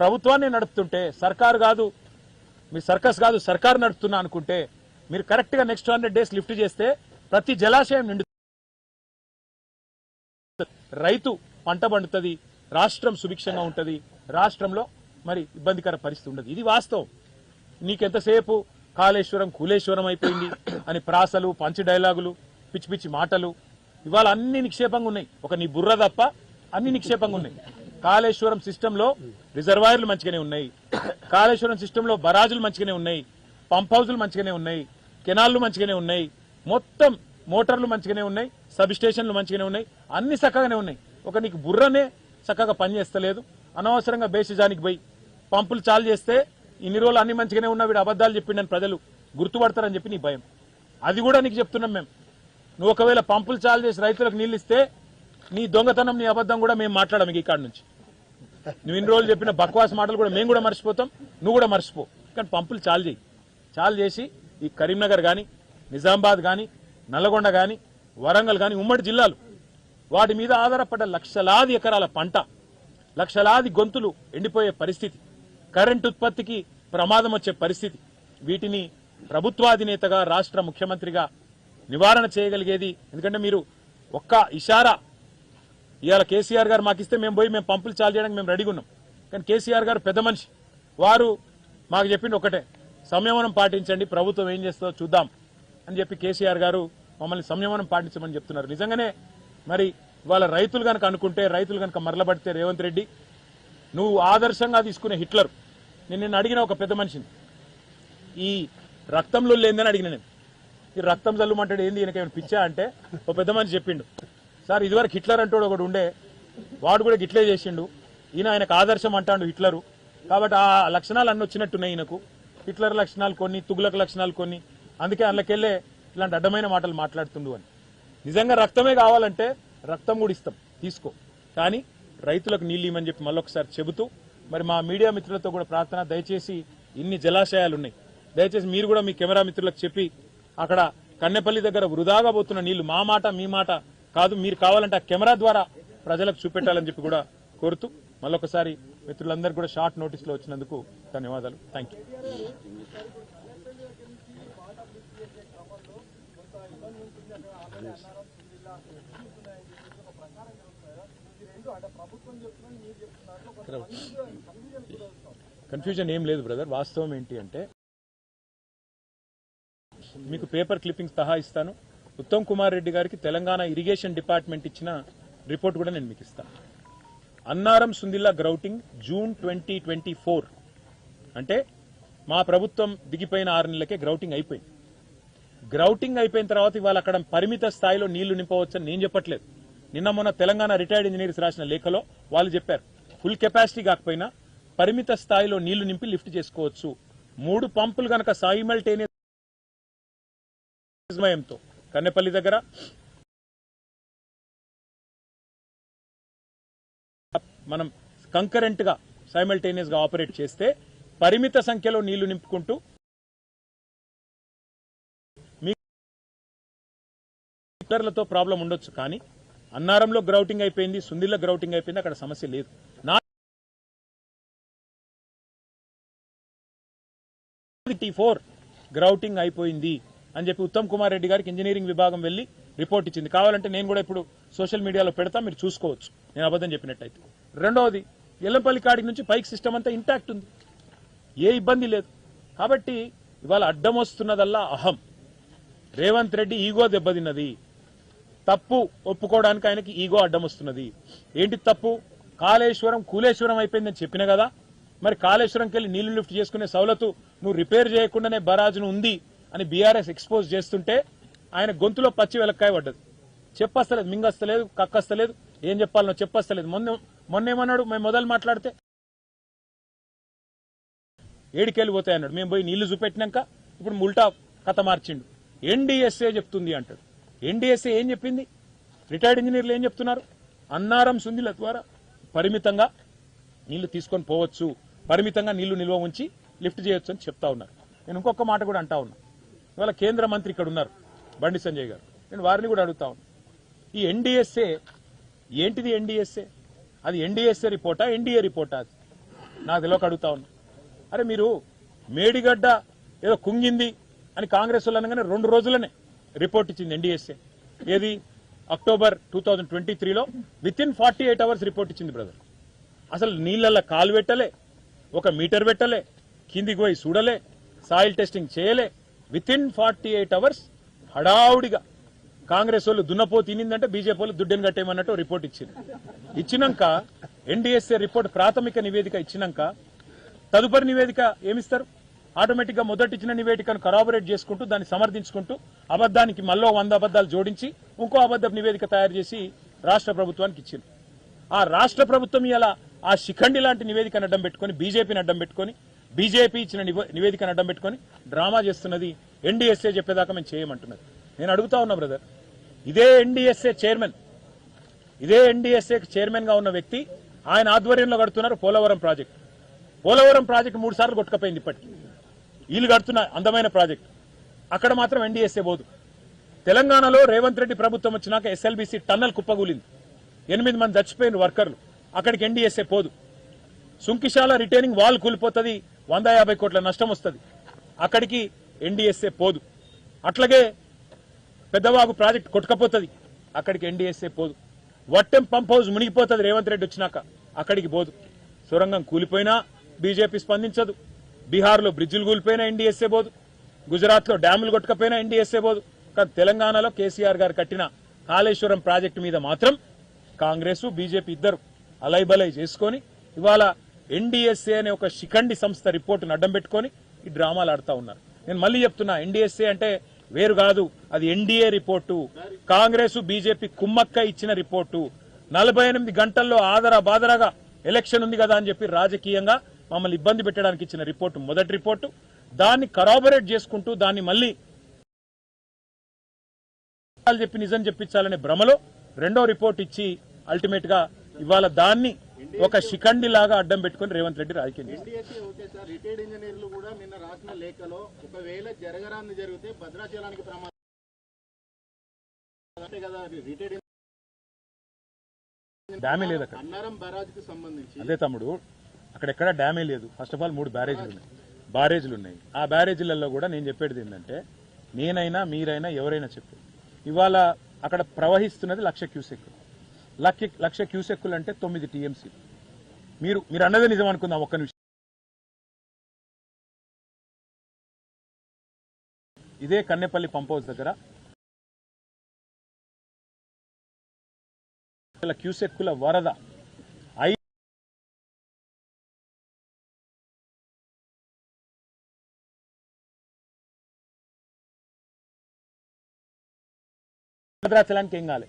ప్రభుత్వాన్ని నడుపుతుంటే సర్కారు కాదు మీ సర్కస్ కాదు సర్కారు నడుపుతున్నా అనుకుంటే మీరు కరెక్ట్ గా నెక్స్ట్ 100 days లిఫ్ట్ చేస్తే ప్రతి జలాశయం నిండు రైతు పంట పండుతుంది, రాష్ట్రం సుభిక్షంగా ఉంటుంది, రాష్ట్రంలో మరి ఇబ్బందికర పరిస్థితి ఉండదు. ఇది వాస్తవం. నీకెంతసేపు కాళేశ్వరం కూలేశ్వరం అయిపోయింది అని ప్రాసలు పంచి డైలాగులు పిచ్చి పిచ్చి మాటలు ఇవాళ అన్ని నిక్షేపంగా ఉన్నాయి. ఒక నీ బుర్ర తప్ప అన్ని నిక్షేపంగా ఉన్నాయి. కాళేశ్వరం సిస్టంలో రిజర్వాయర్లు మంచిగానే ఉన్నాయి, కాళేశ్వరం సిస్టంలో బరాజులు మంచిగానే ఉన్నాయి, పంప్ హౌజులు మంచిగానే ఉన్నాయి, కెనాల్లు మంచిగానే ఉన్నాయి, మొత్తం మోటార్లు మంచిగానే ఉన్నాయి, సబ్ స్టేషన్లు మంచిగానే ఉన్నాయి, అన్ని చక్కగానే ఉన్నాయి. ఒక నీకు బుర్రనే చక్కగా పనిచేస్తలేదు. అనవసరంగా బేసిజానికి పోయి పంపులు చాలు చేస్తే ఇన్ని రోజులు అన్ని మంచిగానే ఉన్నా వీడు అబద్దాలు చెప్పిండని ప్రజలు గుర్తుపడతారని చెప్పి నీ భయం. అది కూడా నీకు చెప్తున్నాం మేము. నువ్వు ఒకవేళ పంపులు చాలు చేసి రైతులకు నీళ్ళు ఇస్తే నీ దొంగతనం నీ అబద్దం కూడా మేము మాట్లాడము ఈ కాడ నుంచి. నువ్వు ఇన్ని రోజులు చెప్పిన బక్వాస్ మాటలు కూడా మేము కూడా మర్చిపోతాం, నువ్వు కూడా మర్చిపో. కానీ పంపులు చాలు చేయి. చాలు చేసి ఈ కరీంనగర్ కానీ నిజామాబాద్ కానీ నల్లగొండ కానీ వరంగల్ కానీ ఉమ్మడి జిల్లాలు వాటి మీద ఆధారపడ్డ లక్షలాది ఎకరాల పంట, లక్షలాది గొంతులు ఎండిపోయే పరిస్థితి, కరెంటు ఉత్పత్తికి ప్రమాదం వచ్చే పరిస్థితి, వీటిని ప్రభుత్వాధినేతగా రాష్ట్ర ముఖ్యమంత్రిగా నివారణ చేయగలిగేది. ఎందుకంటే మీరు ఒక్క ఇషారా ఇవాళ కేసీఆర్ గారు మాకిస్తే మేము పోయి మేము పంపులు చాలు చేయడానికి మేము రెడీగా ఉన్నాం. కానీ కేసీఆర్ గారు పెద్ద మనిషి, వారు మాకు చెప్పింది ఒకటే, సంయమనం పాటించండి, ప్రభుత్వం ఏం చేస్తుందో చూద్దాం అని చెప్పి కేసీఆర్ గారు మమ్మల్ని సంయమనం పాటించమని చెప్తున్నారు. నిజంగానే మరి వాళ్ళ రైతులు కనుక అనుకుంటే, రైతులు కనుక మరలబడితే రేవంత్ రెడ్డి నువ్వు ఆదర్శంగా తీసుకునే హిట్లర్. నేను అడిగిన ఒక పెద్ద మనిషిని, ఈ రక్తంలో లేదని అడిగిన నేను, ఈ రక్తం జల్లుమంటాడు ఏంది ఈయనకేమైనా పిచ్చా అంటే ఒక పెద్ద మనిషి చెప్పిండు, సార్ ఇదివరకు హిట్లర్ అంటాడు ఒకడు ఉండే, వాడు కూడా గిట్లే చేసిండు, ఈయన ఆయనకు ఆదర్శం అంటాడు హిట్లరు. కాబట్టి ఆ లక్షణాలు అన్నీ వచ్చినట్టున్నాయి ఈయనకు, హిట్లర్ లక్షణాలు కొన్ని, తుగ్లక్ లక్షణాలు కొన్ని, అందుకే అందులోకెళ్ళే ఇలాంటి అడ్డమైన మాటలు మాట్లాడుతుండు అని. నిజంగా రక్తమే కావాలంటే రక్తం కూడా ఇస్తాం, తీసుకో, కానీ రైతులకు నీళ్ళు ఇవ్వమని చెప్పి మళ్ళొకసారి చెబుతూ మరి మా మీడియా మిత్రులతో కూడా ప్రార్థన, దయచేసి ఇన్ని జలాశయాలు ఉన్నాయి, దయచేసి మీరు కూడా మీ కెమెరా మిత్రులకు చెప్పి అక్కడ కన్నెపల్లి దగ్గర వృధాగా పోతున్న నీళ్లు మా మాట మీ మాట కాదు, మీరు కావాలంటే ఆ కెమెరా ద్వారా ప్రజలకు చూపెట్టాలని చెప్పి కూడా కోరుతూ మళ్ళొకసారి మిత్రులందరికీ కూడా షార్ట్ నోటీస్ లో వచ్చినందుకు ధన్యవాదాలు. Thank you. కన్ఫ్యూజన్ ఏం లేదు బ్రదర్. వాస్తవం ఏంటి అంటే మీకు పేపర్ క్లిప్పింగ్స్ సహా ఇస్తాను. ఉత్తమ్ కుమార్ రెడ్డి గారికి తెలంగాణ ఇరిగేషన్ డిపార్ట్మెంట్ ఇచ్చిన రిపోర్ట్ కూడా నేను మీకు ఇస్తాను. అన్నారం సుందిల్లా గ్రౌటింగ్ జూన్ 2024 అంటే మా ప్రభుత్వం దిగిపోయిన 6 నెలలకే గ్రౌటింగ్ అయిపోయింది. గ్రౌటింగ్ అయిపోయిన తర్వాత ఇవాళ అక్కడ పరిమిత స్థాయిలో నీళ్లు నింపవచ్చని నేను చెప్పట్లేదు. నిన్న మొన్న తెలంగాణ రిటైర్డ్ ఇంజనీర్స్ రాసిన లేఖలో వాళ్ళు చెప్పారు, ఫుల్ కెపాసిటీ కాకపోయినా పరిమిత స్థాయిలో నీళ్లు నింపి లిఫ్ట్ చేసుకోవచ్చు. 3 పంపులు కనుక సైమల్టేనియస్ సమయంతో కన్నెపల్లి దగ్గర మనం కంకరెంట్ గా సైమల్టేనియస్ గా ఆపరేట్ చేస్తే పరిమిత సంఖ్యలో నీళ్లు నింపుకుంటూ మీటర్లతో ప్రాబ్లం ఉండొచ్చు. కానీ అన్నారంలో గ్రౌటింగ్ అయిపోయింది, సుందిల్ల గ్రౌటింగ్ అయిపోయింది, అక్కడ సమస్య లేదు. 4 గ్రౌటింగ్ అయిపోయింది అని చెప్పి ఉత్తమ్ కుమార్ రెడ్డి గారికి ఇంజనీరింగ్ విభాగం వెళ్లి రిపోర్ట్ ఇచ్చింది. కావాలంటే నేను కూడా ఇప్పుడు సోషల్ మీడియాలో పెడతా, మీరు చూసుకోవచ్చు నేను అబద్ధం చెప్పినట్టయితే. రెండవది, ఎల్లంపల్లి కాడి నుంచి పైకి సిస్టమ్ అంతా ఇంటాక్ట్ ఉంది, ఏ ఇబ్బంది లేదు. కాబట్టి ఇవాళ అడ్డం వస్తున్నదల్లా అహం. రేవంత్ రెడ్డి ఈగో దెబ్బతిన్నది, తప్పు ఒప్పుకోవడానికి ఆయనకి ఈగో అడ్డం వస్తున్నది. ఏంటి తప్పు? కాళేశ్వరం కూలేశ్వరం అయిపోయిందని చెప్పిన కదా, మరి కాళేశ్వరంకి వెళ్ళి నీళ్లు లిఫ్ట్ చేసుకునే సౌలతు నువ్వు రిపేర్ చేయకుండానే బరాజును ఉంది అని బీఆర్ఎస్ ఎక్స్పోజ్ చేస్తుంటే ఆయన గొంతులో పచ్చి వెలక్కాయ పడ్డది. చెప్పస్తలేదు, మింగస్తలేదు, కక్కస్తలేదు, ఏం చెప్పాలనో చెప్పస్తలేదు. మొన్నేమన్నాడు, మేము మొదలు మాట్లాడితే ఏడికెళ్ళి పోతాయి అన్నాడు. మేము పోయి నీళ్లు చూపెట్టినాక ఇప్పుడు ఉల్టా కథ మార్చిండు. ఎన్డీఎస్ఏ చెప్తుంది అంటాడు. ఎన్డీఎస్ఏ ఏం చెప్పింది? రిటైర్డ్ ఇంజనీర్లు ఏం చెప్తున్నారు? అన్నారం సుందిల ద్వారా పరిమితంగా నీళ్లు తీసుకొని పోవచ్చు, పరిమితంగా నీళ్లు నిల్వ ఉంచి లిఫ్ట్ చేయొచ్చు అని చెప్తా ఉన్నారు. నేను ఇంకొక మాట కూడా అంటా ఉన్నా, ఇవాళ కేంద్ర మంత్రి ఇక్కడ ఉన్నారు బండి సంజయ్ గారు, నేను వారిని కూడా అడుగుతా ఉన్నా, ఈ ఎన్డీఎస్ఏ ఏంటిది? ఎన్డీఎస్ఏ అది ఎన్డీఎస్ఏ రిపోర్టా, ఎన్డీఏ రిపోర్టా? అది నాకు తెలియక అడుగుతా ఉన్నా. అరే మీరు మేడిగడ్డ ఏదో కుంగింది అని కాంగ్రెస్ వాళ్ళు అనగానే 2 రోజులనే రిపోర్ట్ ఇచ్చింది ఎన్డీఎస్ఏ. ఏది అక్టోబర్ 2023లో వితిన్ 48 అవర్స్ రిపోర్ట్ ఇచ్చింది బ్రదర్. అసలు నీళ్ళల్లో కాలు పెట్టలే, 1 మీటర్ పెట్టలే, కిందికి పోయి చూడలే, సాయిల్ టెస్టింగ్ చేయలే. వితిన్ 48 అవర్స్ హడావుడిగా కాంగ్రెస్ వాళ్ళు దున్నపో తినిందంటే బీజేపీ వాళ్ళు దుడ్డెని కట్టేయమన్నట్టు రిపోర్ట్ ఇచ్చింది. ఇచ్చినాక ఎన్డీఎస్ఏ రిపోర్ట్ ప్రాథమిక నివేదిక ఇచ్చినాక తదుపరి నివేదిక ఏమిస్తారు? ఆటోమేటిక్ గా మొదటి ఇచ్చిన నివేదికను కరాబరేట్ చేసుకుంటూ దాన్ని సమర్థించుకుంటూ అబద్దానికి మళ్ళీ 100 అబద్దాలు జోడించి ఇంకో అబద్ధ నివేదిక తయారు చేసి రాష్ట్ర ప్రభుత్వానికి ఇచ్చింది. ఆ రాష్ట్ర ప్రభుత్వం ఇలా ఆ శిఖండి లాంటి నివేదికను అడ్డం పెట్టుకుని బీజేపీని అడ్డం పెట్టుకుని బీజేపీ ఇచ్చిన నివేదికను అడ్డం పెట్టుకుని డ్రామా చేస్తున్నది. ఎన్డీఎస్ఏ చెప్పేదాకా మేము చేయమంటున్నది. నేను అడుగుతా ఉన్నా బ్రదర్, ఇదే ఎన్డీఎస్ఏ చైర్మన్ గా ఉన్న వ్యక్తి ఆయన ఆధ్వర్యంలో కడుతున్నారు పోలవరం ప్రాజెక్టు. పోలవరం ప్రాజెక్టు 3 సార్లు కొట్టుకపోయింది. ఇప్పటికి వీళ్ళు కడుతున్న అందమైన ప్రాజెక్టు అక్కడ మాత్రం ఎన్డీఎస్ఏ పోదు. తెలంగాణలో రేవంత్ రెడ్డి ప్రభుత్వం వచ్చినాక ఎస్ఎల్బీసీ టన్నల్ కుప్పగూలింది, 8 మంది చచ్చిపోయిన వర్కర్లు. అక్కడికి ఎన్డీఎస్ఏ పోదు. సుంకిశాల రిటైనింగ్ వాల్ కూలిపోతుంది, 150 కోట్ల నష్టం వస్తుంది, అక్కడికి ఎన్డీఎస్ఏ పోదు. అట్లాగే పెద్దవాగు ప్రాజెక్టు కొట్టుకపోతుంది, అక్కడికి ఎన్డీఎస్ఏ పోదు. వట్టెం పంప్ హౌస్ మునిగిపోతుంది రేవంత్ రెడ్డి వచ్చినాక, అక్కడికి పోదు. సొరంగం కూలిపోయినా బీజేపీ స్పందించదు. బీహార్లో బ్రిడ్జిలు కూలిపోయినా ఎన్డీఎస్ఏ పోదు. గుజరాత్లో డ్యాములు కొట్టుకపోయినా ఎన్డీఎస్ఏ పోదు. కానీ తెలంగాణలో కేసీఆర్ గారు కట్టిన కాళేశ్వరం ప్రాజెక్టు మీద మాత్రం కాంగ్రెస్ బీజేపీ ఇద్దరు అలైబలై చేసుకుని ఇవాళ ఎన్డీఎస్ఏ అనే ఒక శిఖండి సంస్థ రిపోర్టును అడ్డం పెట్టుకుని ఈ డ్రామాలు ఆడుతా ఉన్నారు. నేను మళ్ళీ చెప్తున్నా, ఎన్డీఎస్ఏ అంటే వేరు కాదు, అది ఎన్డీఏ రిపోర్టు. కాంగ్రెస్ బీజేపీ కుమ్మక్క ఇచ్చిన రిపోర్టు. 48 గంటల్లో ఆదరా బాదరాగా ఎలక్షన్ ఉంది కదా అని చెప్పి రాజకీయంగా మమ్మల్ని ఇబ్బంది పెట్టడానికి ఇచ్చిన రిపోర్టు మొదటి రిపోర్టు. దాన్ని కరాబరేట్ చేసుకుంటూ దాన్ని మళ్ళీ చెప్పి నిజం చెప్పించాలనే భ్రమలో రెండో రిపోర్ట్ ఇచ్చి అల్టిమేట్ గా ఇవాళ దాన్ని ఒక శిఖండి లాగా అడ్డం పెట్టుకుని రేవంత్ రెడ్డి రాజకీయం చేస్తారు. రిటైర్డ్ ఇంజనీర్లు కూడా నిన్న రాసిన లేఖలో ఒకవేళ జరగరాంది జరిగితే భద్రాచలానికి ప్రమాదం కదా, రిటైర్డ్ డ్యామే లేదు అక్కడ. అన్నారం బ్యారేజ్ కి సంబంధించి అదే తమ్ముడు, అక్కడెక్కడ డ్యామే లేదు. ఫస్ట్ ఆఫ్ ఆల్ 3 బ్యారేజీలు ఉన్నాయి. ఆ బ్యారేజీలలో కూడా నేను చెప్పేది ఏంటంటే, నేనైనా మీరైనా ఎవరైనా చెప్పేది ఇవాళ అక్కడ ప్రవహిస్తున్నది 1,00,000 క్యూసెక్కులు. 1,00,000 క్యూసెక్కులు అంటే 9 టీఎంసీ. మీరు అన్నదే నిజం అనుకుందాం ఒక్క నిమిషం. ఇదే కన్నెపల్లి పంప్ హౌస్ దగ్గర క్యూసెక్కుల వరద భద్రాచలానికి ఏం కాలే.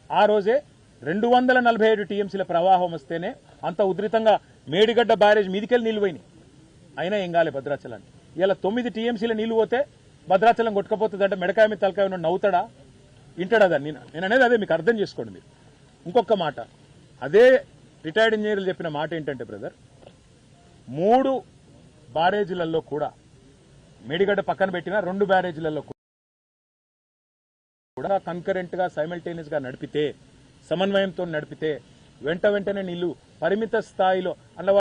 ఆ రోజే 247 టీఎంసీల ప్రవాహం వస్తేనే అంత ఉధృతంగా మేడిగడ్డ బ్యారేజ్ మీదికెళ్ళి నీళ్లు పోయినాయి, అయినా ఏం కాలే భద్రాచలానికి. ఇలా 9 టీఎంసీల నీళ్లు పోతే భద్రాచలం కొట్టుకపోతుంది అంటే మెడకాయ మీద తలకాయ ఉన్న నవ్వుతాడా, వింటాడా? దాన్ని నేను అనేది అదే, మీకు అర్థం చేసుకోండి. మీరు ఇంకొక మాట, అదే రిటైర్డ్ ఇంజనీర్లు చెప్పిన మాట ఏంటంటే బ్రదర్, 3 బ్యారేజీలలో కూడా మేడిగడ్డ పక్కన పెట్టిన 2 బ్యారేజీలలో కూడా కన్కరెంట్ గా సైమల్టేనియస్ గా నడిపితే, సమన్వయంతో నడిపితే వెంటనే నీళ్లు పరిమిత స్థాయిలో అన్న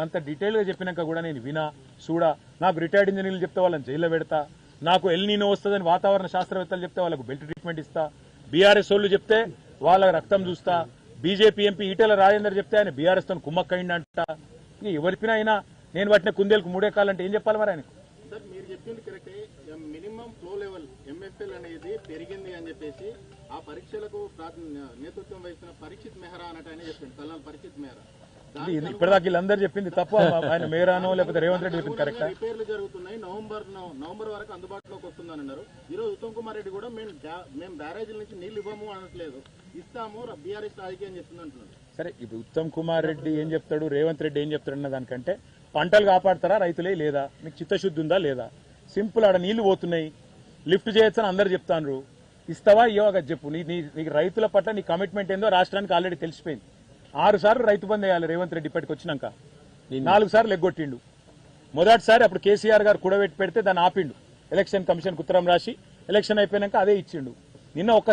అంత డీటెయిల్ గా చెప్పినాక కూడా నేను వినా చూడా. నాకు రిటైర్డ్ ఇంజనీర్లు చెప్తే వాళ్ళని జైల్లో పెడతా, నాకు ఎల్నీనో వస్తుందని వాతావరణ శాస్త్రవేత్తలు చెప్తే వాళ్ళకు బెల్ట్ ట్రీట్మెంట్ ఇస్తా, బీఆర్ఎస్ వాళ్ళు చెప్తే వాళ్ళ రక్తం చూస్తా, బీజేపీ ఎంపీ ఈటెల రాజేందర్ చెప్తే ఆయన బీఆర్ఎస్ తో కుమ్మక్కయిందంట. ఎవరిపినా అయినా నేను పట్టిన కుందేలకు 3 ఎకరాలంటే ఏం చెప్పాలి మరి ఆయనకు? సార్ మీరు చెప్పింది కరెక్టే. మినిమం ఫ్లో లెవెల్ ఎంఎఫ్ఎల్ అనేది పెరిగింది అని చెప్పేసి ఆ పరీక్షలకు నేతృత్వం వహిస్తున్న పరీక్షిత్ మెహ్రా అన్నట్టు ఆయన చెప్పింది, కల్నల్ పరీక్షిత్ మెహ్రా. ఇప్పటిదాకా వీళ్ళందరూ చెప్పింది తప్ప ఆయన మేరానో లేకపోతే రేవంత్ రెడ్డి చెప్పింది కరెక్ట్. రిపేర్లు జరుగుతున్నాయి, నవంబర్ వరకు అందుబాటులోకి వస్తుందని అన్నారు. ఈరోజు ఉత్తమ్ కుమార్ రెడ్డి కూడా మేము బ్యారేజీల నుంచి నీళ్లు ఇవ్వము అనట్లేదు, ఇస్తాము, బీఆర్ఎస్ రాజకీయం చెప్తుంది అంటున్నారు. సరే, ఇప్పుడు ఉత్తమ్ కుమార్ రెడ్డి ఏం చెప్తాడు, రేవంత్ రెడ్డి ఏం చెప్తాడు అన్న దానికంటే పంటలు కాపాడతారా రైతులే లేదా, మీకు చిత్తశుద్ధి ఉందా లేదా? సింపుల్, ఆడ నీళ్లు పోతున్నాయి, లిఫ్ట్ చేయొచ్చని అందరు చెప్తాను, ఇస్తావా ఇవ్వగా చెప్పు. నీకు రైతుల పట్ల నీ కమిట్మెంట్ ఏందో రాష్ట్రానికి ఆల్రెడీ తెలిసిపోయింది. 6 సార్లు రైతు బంద్ వేయాలి రేవంత్ రెడ్డి ఇప్పటికి వచ్చినాక, 4 సార్లు ఎగ్గొట్టిండు. మొదటిసారి అప్పుడు కేసీఆర్ గారు కూడబెట్టి పెడితే దాన్ని ఆపిండు. ఎలక్షన్ కమిషన్ ఉత్తరం రాసి ఎలక్షన్ అయిపోయినాక అదే ఇచ్చిండు. నిన్న ఒక్క